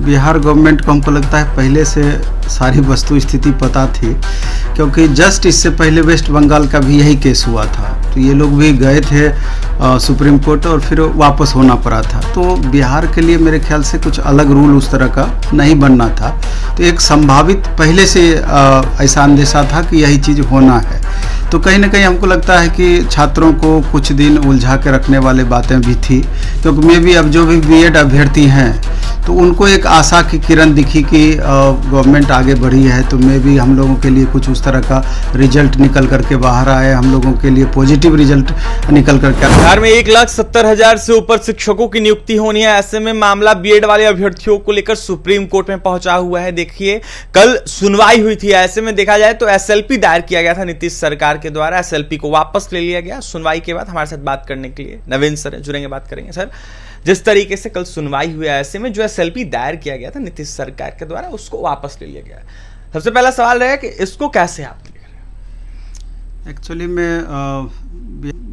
Bihar government को हमको लगता है पहले से सारी वस्तु स्थिति पता थी, क्योंकि जस्ट इससे पहले वेस्ट बंगाल का भी यही केस हुआ था। तो ये लोग भी गए थे सुप्रीम कोर्ट और फिर वापस होना पड़ा था। तो बिहार के लिए मेरे ख्याल से कुछ अलग रूल उस तरह का नहीं बनना था। तो एक संभावित पहले से ऐसा अंदेशा था कि यही चीज़ होना है। तो कहीं ना कहीं हमको लगता है कि छात्रों को कुछ दिन उलझा के रखने वाली बातें भी थी, क्योंकि मे भी अब जो भी बीएड अभ्यर्थी हैं तो उनको एक आशा की किरण दिखी कि गवर्नमेंट आगे बढ़ी है, तो मे भी हम लोगों के लिए कुछ उस तरह का रिजल्ट निकल करके बाहर आए, हम लोगों के लिए पॉजिटिव रिजल्ट निकल करके। बिहार में 1,70,000 से ऊपर शिक्षकों की नियुक्ति होनी है। ऐसे में मामला बीएड वाले अभ्यर्थियों को लेकर सुप्रीम कोर्ट में पहुंचा हुआ है। देखिए, कल सुनवाई हुई थी। ऐसे में देखा जाए तो एसएलपी दायर किया गया था नीतीश सरकार के द्वारा। एसएलपी को वापस ले लिया गया। सुनवाई के बाद हमारे साथ बात करने के लिए नवीन सर जुड़ेंगे, बात करेंगे। सर, जिस तरीके से कल सुनवाई हुई है, ऐसे में जो एसएलपी दायर किया गया था नीतीश सरकार के द्वारा, उसको वापस ले लिया गया। सबसे पहला सवाल रहेगा कि इसको कैसे आप ले रहे हैं? एक्चुअली में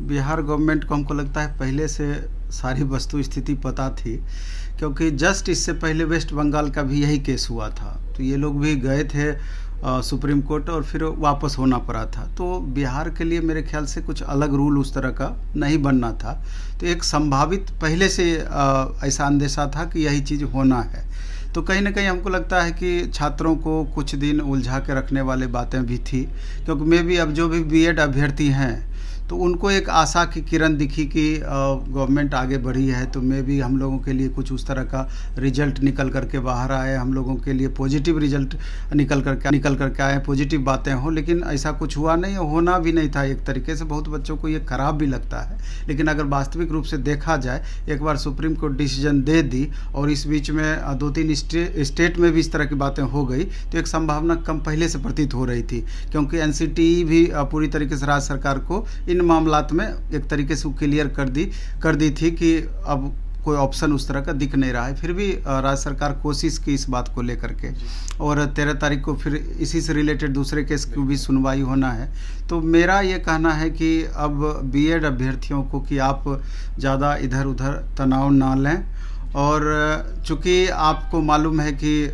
बिहार गवर्नमेंट को हमको लगता है पहले से सारी वस्तु स्थिति पता थी, क्योंकि जस्ट इससे पहले वेस्ट बंगाल का भी यही केस हुआ था। तो ये लोग भी गए थे सुप्रीम कोर्ट और फिर वापस होना पड़ा था। तो बिहार के लिए मेरे ख्याल से कुछ अलग रूल उस तरह का नहीं बनना था। तो एक संभावित पहले से ऐसा अंदेशा था कि यही चीज़ होना है। तो कहीं ना कहीं हमको लगता है कि छात्रों को कुछ दिन उलझा के रखने वाली बातें भी थी, क्योंकि मे भी अब जो भी बीएड अभ्यर्थी हैं तो उनको एक आशा की किरण दिखी कि गवर्नमेंट आगे बढ़ी है, तो मे भी हम लोगों के लिए कुछ उस तरह का रिजल्ट निकल करके बाहर आए, हम लोगों के लिए पॉजिटिव रिजल्ट निकल करके आए, पॉजिटिव बातें हों। लेकिन ऐसा कुछ हुआ नहीं, होना भी नहीं था। एक तरीके से बहुत बच्चों को ये खराब भी लगता है, लेकिन अगर वास्तविक रूप से देखा जाए, एक बार सुप्रीम कोर्ट डिसीजन दे दी और इस बीच में 2-3 स्टेट में भी इस तरह की बातें हो गई, तो एक संभावना कम पहले से प्रतीत हो रही थी। क्योंकि एनसीटीई भी पूरी तरीके से राज्य सरकार को इन मामलात में एक तरीके से क्लियर कर दी थी कि अब कोई ऑप्शन उस तरह का दिख नहीं रहा है। फिर भी राज्य सरकार कोशिश की इस बात को लेकर के, और 13 तारीख को फिर इसी से रिलेटेड दूसरे केस की भी सुनवाई होना है। तो मेरा ये कहना है कि अब बीएड अभ्यर्थियों को कि आप ज़्यादा इधर उधर तनाव ना लें, और चूँकि आपको मालूम है कि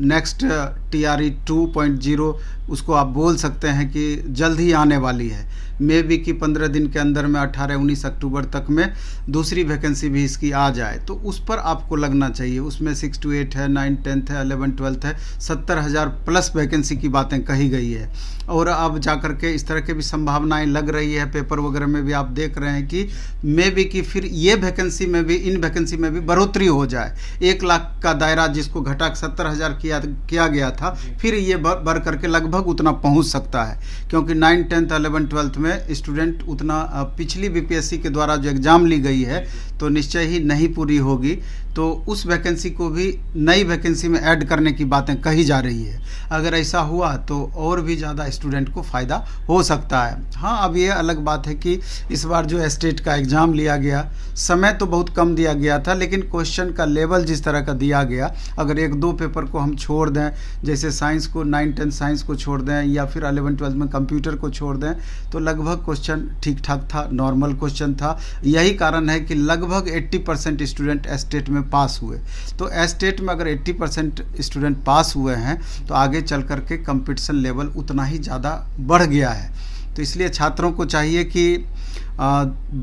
नेक्स्ट TRE 2.0 उसको आप बोल सकते हैं कि जल्द ही आने वाली है। मे बी कि 15 दिन के अंदर में 18-19 अक्टूबर तक में दूसरी वैकेंसी भी इसकी आ जाए, तो उस पर आपको लगना चाहिए। उसमें 6 to 8 है, 9, 10 है, 11, 12 है, 70,000 प्लस वैकेंसी की बातें कही गई है। और अब जाकर के इस तरह के भी संभावनाएं लग रही है, पेपर वगैरह में भी आप देख रहे हैं कि मे बी कि फिर ये वैकेंसी में भी, इन वैकेंसी में भी बढ़ोतरी हो जाए। 1 लाख का दायरा जिसको घटा 70,000 किया गया था, फिर ये बढ़ करके लगभग उतना पहुंच सकता है। क्योंकि 9, 10, 11, 12 में स्टूडेंट उतना पिछली बीपीएससी के द्वारा जो एग्ज़ाम ली गई है तो निश्चय ही नहीं पूरी होगी। तो उस वैकेंसी को भी नई वैकेंसी में ऐड करने की बातें कही जा रही है। अगर ऐसा हुआ तो और भी ज़्यादा स्टूडेंट को फ़ायदा हो सकता है। हाँ, अब ये अलग बात है कि इस बार जो स्टेट का एग्ज़ाम लिया गया, समय तो बहुत कम दिया गया था, लेकिन क्वेश्चन का लेवल जिस तरह का दिया गया, अगर 1-2 पेपर को हम छोड़ दें, जैसे साइंस को 9, 10 साइंस को छोड़ दें, या फिर 11, 12 में कंप्यूटर को छोड़ दें, तो लगभग क्वेश्चन ठीक ठाक था, नॉर्मल क्वेश्चन था। यही कारण है कि लगभग 80% स्टूडेंट स्टेट में पास हुए। तो स्टेट में अगर 80% स्टूडेंट पास हुए हैं तो आगे चल कर के कंपटीशन लेवल उतना ही ज़्यादा बढ़ गया है। तो इसलिए छात्रों को चाहिए कि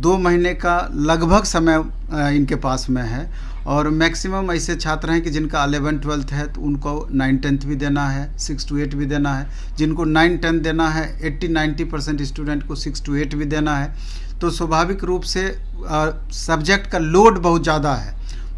2 महीने का लगभग समय इनके पास में है, और मैक्सिमम ऐसे छात्र हैं कि जिनका 11, 12 है तो उनको 9, 10 भी देना है, 6 to 8 भी देना है। जिनको 9, 10 देना है, 80-90% स्टूडेंट को 6 to 8 भी देना है। तो स्वाभाविक रूप से सब्जेक्ट का लोड बहुत ज़्यादा है,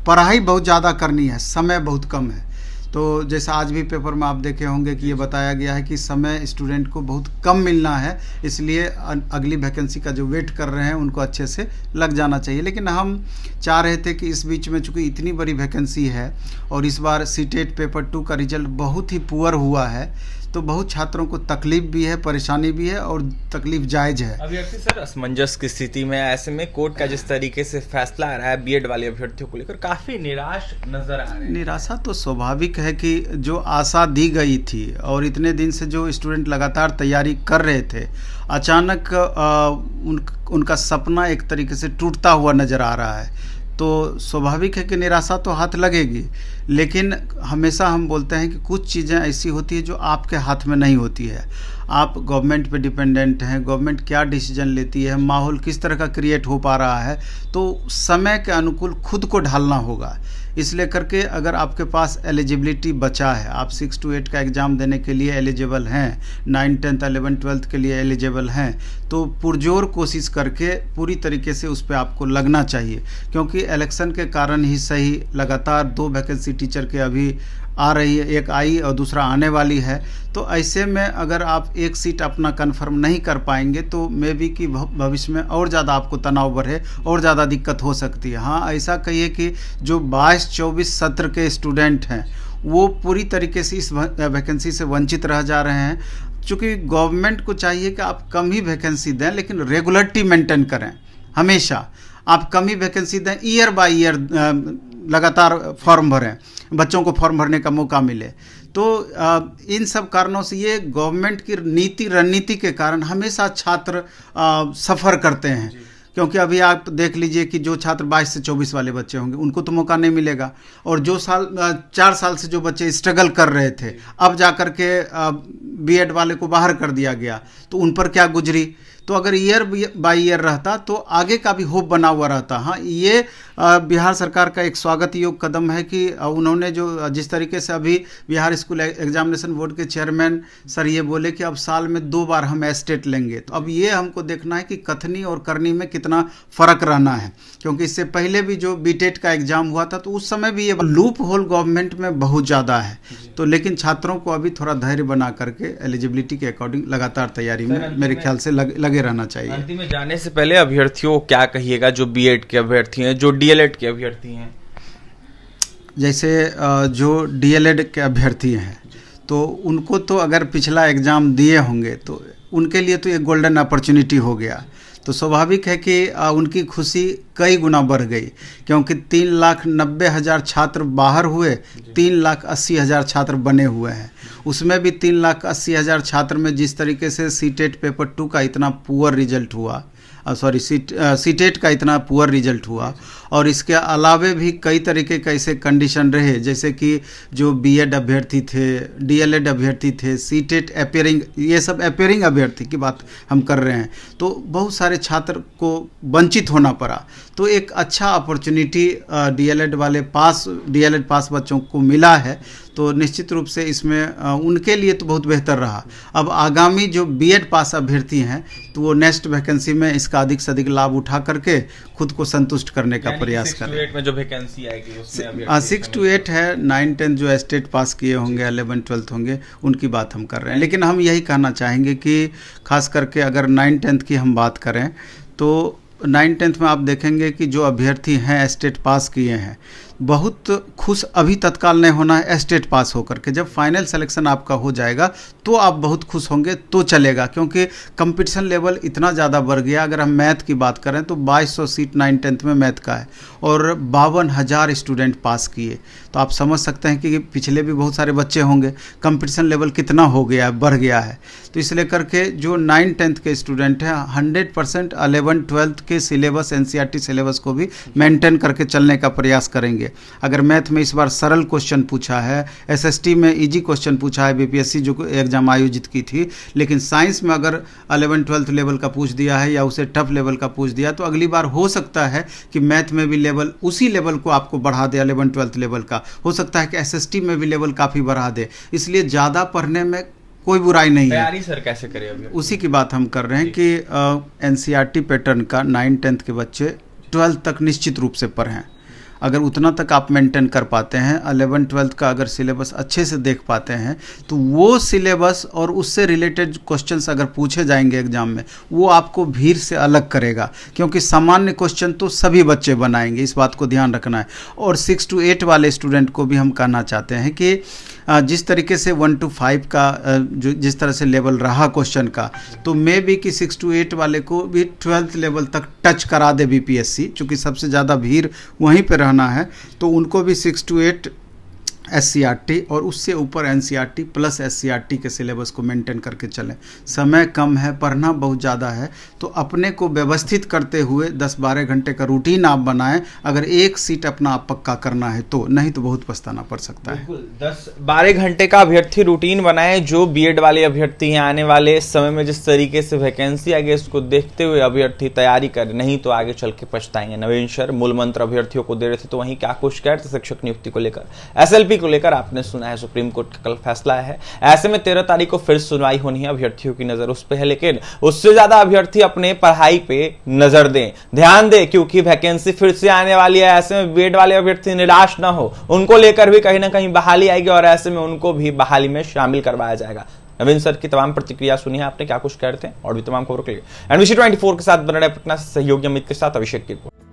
पढ़ाई बहुत ज़्यादा करनी है, समय बहुत कम है। तो जैसा आज भी पेपर में आप देखे होंगे कि ये बताया गया है कि समय स्टूडेंट को बहुत कम मिलना है, इसलिए अगली वैकेंसी का जो वेट कर रहे हैं उनको अच्छे से लग जाना चाहिए। लेकिन हम चाह रहे थे कि इस बीच में चूँकि इतनी बड़ी वैकेंसी है और इस बार सीटेट पेपर 2 का रिजल्ट बहुत ही पुअर हुआ है, तो बहुत छात्रों को तकलीफ भी है, परेशानी भी है, और तकलीफ जायज़ है। अभ्यर्थी सर असमंजस की स्थिति में, ऐसे में कोर्ट का जिस तरीके से फैसला आ रहा है बीएड वाले अभ्यर्थियों को लेकर, काफ़ी निराश नजर आ रहे हैं। निराशा तो स्वाभाविक है कि जो आशा दी गई थी और इतने दिन से जो स्टूडेंट लगातार तैयारी कर रहे थे, अचानक उनका सपना एक तरीके से टूटता हुआ नज़र आ रहा है। तो स्वाभाविक है कि निराशा तो हाथ लगेगी, लेकिन हमेशा हम बोलते हैं कि कुछ चीज़ें ऐसी होती है जो आपके हाथ में नहीं होती है। आप गवर्नमेंट पे डिपेंडेंट हैं, गवर्नमेंट क्या डिसीजन लेती है, माहौल किस तरह का क्रिएट हो पा रहा है, तो समय के अनुकूल खुद को ढालना होगा। इसलिए करके अगर आपके पास एलिजिबिलिटी बचा है, आप 6 to 8 का एग्ज़ाम देने के लिए एलिजिबल हैं, 9, 10, 11, 12 के लिए एलिजिबल हैं, तो पुरजोर कोशिश करके पूरी तरीके से उस पर आपको लगना चाहिए। क्योंकि इलेक्शन के कारण ही सही लगातार 2 वैकेंसी टीचर के अभी आ रही है, एक आई और दूसरा आने वाली है। तो ऐसे में अगर आप एक सीट अपना कंफर्म नहीं कर पाएंगे तो मे बी कि भविष्य में और ज़्यादा आपको तनाव बढ़े और ज़्यादा दिक्कत हो सकती है। हाँ, ऐसा कहिए कि जो 22-24 सत्र के स्टूडेंट हैं वो पूरी तरीके से इस वैकेंसी से वंचित रह जा रहे हैं। चूँकि गवर्नमेंट को चाहिए कि आप कम ही वैकेंसी दें, लेकिन रेगुलरिटी मेंटेन करें। हमेशा आप कम ही वैकेंसी दें, ईयर बाय ईयर लगातार फॉर्म भरें, बच्चों को फॉर्म भरने का मौका मिले। तो इन सब कारणों से ये गवर्नमेंट की रणनीति के कारण हमेशा छात्र सफ़र करते हैं। क्योंकि अभी आप देख लीजिए कि जो छात्र 22 से 24 वाले बच्चे होंगे उनको तो मौका नहीं मिलेगा, और जो 4 साल से जो बच्चे स्ट्रगल कर रहे थे अब जा कर के बीएड वाले को बाहर कर दिया गया, तो उन पर क्या गुजरी। तो अगर ईयर बाय ईयर रहता तो आगे का भी होप बना हुआ रहता। हाँ, ये बिहार सरकार का एक स्वागत योग्य कदम है कि उन्होंने जो जिस तरीके से अभी बिहार स्कूल एग्जामिनेशन बोर्ड के चेयरमैन सर ये बोले कि अब साल में 2 बार हम एस्टेट लेंगे। तो अब ये हमको देखना है कि कथनी और करनी में कितना फ़र्क रहना है, क्योंकि इससे पहले भी जो बीटेट का एग्ज़ाम हुआ था तो उस समय भी ये लूप होल गवर्नमेंट में बहुत ज़्यादा है। तो लेकिन छात्रों को अभी थोड़ा धैर्य बना करके एलिजिबिलिटी के अकॉर्डिंग लगातार तैयारी में मेरे ख्याल से लगे रहना चाहिए। अंतिम में जाने से पहले अभ्यर्थियों को क्या कहिएगा जो बीएड के अभ्यर्थी हैं, जो डीएलएड के अभ्यर्थी हैं? जैसे जो डीएलएड के अभ्यर्थी हैं तो उनको तो अगर पिछला एग्ज़ाम दिए होंगे तो उनके लिए तो एक गोल्डन अपॉर्चुनिटी हो गया। तो स्वाभाविक है कि उनकी खुशी कई गुना बढ़ गई, क्योंकि 3,90,000 छात्र बाहर हुए, 3,80,000 छात्र बने हुए हैं। उसमें भी 3,80,000 छात्र में जिस तरीके से सीटेट पेपर 2 का इतना पुअर रिजल्ट हुआ, सीटेट का इतना पुअर रिजल्ट हुआ, और इसके अलावे भी कई तरीके के ऐसे कंडीशन रहे, जैसे कि जो बीएड अभ्यर्थी थे, डीएलएड अभ्यर्थी थे, सीटेट अपेयरिंग, ये सब अपेयरिंग अभ्यर्थी की बात हम कर रहे हैं, तो बहुत सारे छात्र को वंचित होना पड़ा। तो एक अच्छा अपॉर्चुनिटी डीएलएड पास बच्चों को मिला है, तो निश्चित रूप से इसमें उनके लिए तो बहुत बेहतर रहा। अब आगामी जो बीएड पास अभ्यर्थी हैं तो वो नेक्स्ट वैकेंसी में इसका अधिक से अधिक लाभ उठा करके खुद को संतुष्ट करने का प्रयास करें। 6 to 8 में जो वैकेंसी आएगी उसमें 6 to 8 है, 9, 10 जो स्टेट पास किए होंगे, 11, 12 होंगे, उनकी बात हम कर रहे हैं। लेकिन हम यही कहना चाहेंगे कि खास करके अगर 9, 10 की हम बात करें तो 9, 10 में आप देखेंगे कि जो अभ्यर्थी हैं स्टेट पास किए हैं, बहुत खुश अभी तत्काल नहीं होना है स्टेट पास होकर के। जब फाइनल सिलेक्शन आपका हो जाएगा तो आप बहुत खुश होंगे तो चलेगा, क्योंकि कंपटीशन लेवल इतना ज़्यादा बढ़ गया। अगर हम मैथ की बात करें तो 2200 सीट 9, 10 में मैथ का है और 52,000 स्टूडेंट पास किए। तो आप समझ सकते हैं कि पिछले भी बहुत सारे बच्चे होंगे, कंपटीशन लेवल कितना हो गया है, बढ़ गया है। तो इसलिए करके जो 9, 10 के स्टूडेंट हैं 100% 11, 12 के सिलेबस, एनसीईआरटी सिलेबस को भी मेंटेन करके चलने का प्रयास करेंगे। अगर मैथ में इस बार सरल क्वेश्चन पूछा है, एसएसटी में इजी क्वेश्चन पूछा है, बीपीएससी जो एग्जाम आयोजित की थी, लेकिन साइंस में अगर 11, 12 लेवल का पूछ दिया है या उसे टफ लेवल का पूछ दिया, तो अगली बार हो सकता है कि मैथ में भी लेवल उसी लेवल को आपको बढ़ा दे, 11, 12 लेवल का। हो सकता है कि एसएसटी में भी लेवल काफ़ी बढ़ा दे। इसलिए ज़्यादा पढ़ने में कोई बुराई नहीं है। तैयारी सर कैसे करें अभी? उसी की बात हम कर रहे हैं कि एनसीईआरटी पैटर्न का 9, 10 के बच्चे 12 तक निश्चित रूप से पढ़ें। अगर उतना तक आप मेंटेन कर पाते हैं, 11, 12 का अगर सिलेबस अच्छे से देख पाते हैं, तो वो सिलेबस और उससे रिलेटेड क्वेश्चंस अगर पूछे जाएंगे एग्जाम में, वो आपको भीड़ से अलग करेगा, क्योंकि सामान्य क्वेश्चन तो सभी बच्चे बनाएंगे, इस बात को ध्यान रखना है। और 6 to 8 वाले स्टूडेंट को भी हम कहना चाहते हैं कि जिस तरीके से 1 to 5 का जो जिस तरह से लेवल रहा क्वेश्चन का, तो मे बी कि 6 to 8 वाले को भी 12th लेवल तक टच करा दे बीपीएससी, चूँकि सबसे ज़्यादा भीड़ वहीं पर रहना है। तो उनको भी 6 to 8 SCRT और उससे ऊपर NCERT प्लस SCRT के सिलेबस को मेंटेन करके चलें। समय कम है, पढ़ना बहुत ज़्यादा है, तो अपने को व्यवस्थित करते हुए 10-12 घंटे का रूटीन आप बनाएं। अगर एक सीट अपना आप पक्का करना है तो, नहीं तो बहुत पछताना पड़ सकता है। 10-12 घंटे का अभ्यर्थी रूटीन बनाए। जो बीएड वाले अभ्यर्थी हैं, आने वाले समय में जिस तरीके से वैकेंसी आगे इसको देखते हुए अभ्यर्थी तैयारी करें, नहीं तो आगे चल के पछताएंगे। नवीन सर मूल मंत्र अभ्यर्थियों को दे रहे थे, तो वहीं क्या कुछ कह रहे थे शिक्षक नियुक्ति को लेकर, SLP को लेकर आपने सुना है। सुप्रीम कोर्ट का कल फैसला है। ऐसे में 13 तारीख को फिर सुनवाई होनी है। अभ्यर्थियों की नजर उस पे है, लेकिन उससे ज्यादा अभ्यर्थी अपने पढ़ाई पे नजर दें, ध्यान दें, क्योंकि वैकेंसी फिर से आने वाली है। ऐसे में बीएड वाले अभ्यर्थी निराश ना हो, उनको लेकर भी कहीं ना कहीं बहाली आएगी और ऐसे में उनको भी बहाली में शामिल करवाया जाएगा। नवीन सर की तमाम प्रतिक्रिया सुनी है आपने, क्या कुछ कह रहे थे, और भी तमाम खबरों के लिए NBC 24 के साथ बन रहे पटना से सहयोगी अमित के साथ अभिषेक की रिपोर्ट।